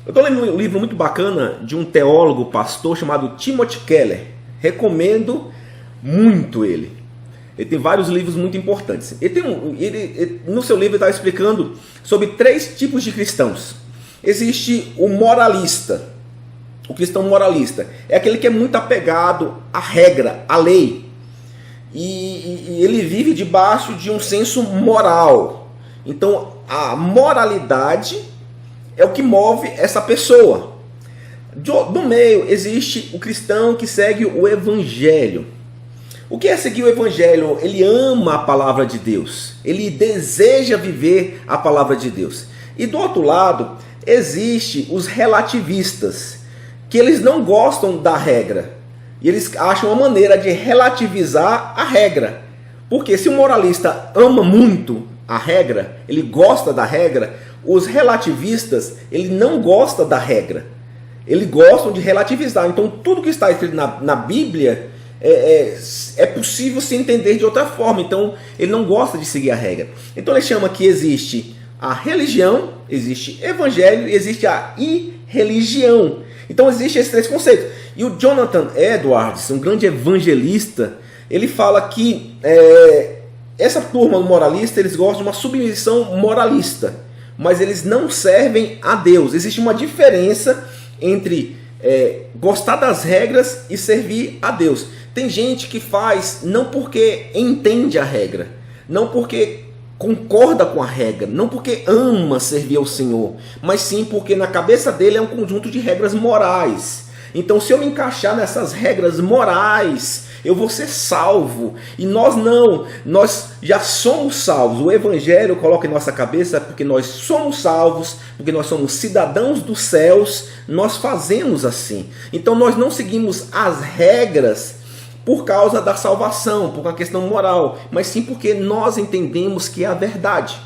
Eu estou lendo um livro muito bacana de um teólogo, pastor, chamado Timothy Keller. Recomendo muito ele. Ele tem vários livros muito importantes. No seu livro ele está explicando sobre 3 tipos de cristãos. Existe o moralista. O cristão moralista é aquele que é muito apegado à regra, à lei. E ele vive debaixo de um senso moral. Então a moralidade é o que move essa pessoa. Do meio existe o cristão que segue o evangelho. O que é seguir o evangelho? Ele ama a palavra de Deus. Ele deseja viver a palavra de Deus. E do outro lado, existe os relativistas, que eles não gostam da regra. E eles acham uma maneira de relativizar a regra. Porque se o moralista ama muito a regra, ele gosta da regra, os relativistas, ele não gosta da regra. Eles gostam de relativizar. Então tudo que está escrito na Bíblia é possível se entender de outra forma. Então ele não gosta de seguir a regra. Então ele chama que existe a religião, existe evangelho e existe a irreligião. Então existem esses 3 conceitos. E o Jonathan Edwards, um grande evangelista, ele fala que essa turma moralista, eles gostam de uma submissão moralista, mas eles não servem a Deus. Existe uma diferença entre gostar das regras e servir a Deus. Tem gente que faz não porque entende a regra, não porque concorda com a regra, não porque ama servir ao Senhor, mas sim porque na cabeça dele é um conjunto de regras morais. Então se eu me encaixar nessas regras morais, eu vou ser salvo. E nós não, nós já somos salvos. O Evangelho coloca em nossa cabeça porque nós somos salvos, porque nós somos cidadãos dos céus, nós fazemos assim. Então nós não seguimos as regras por causa da salvação, por uma questão moral, mas sim porque nós entendemos que é a verdade.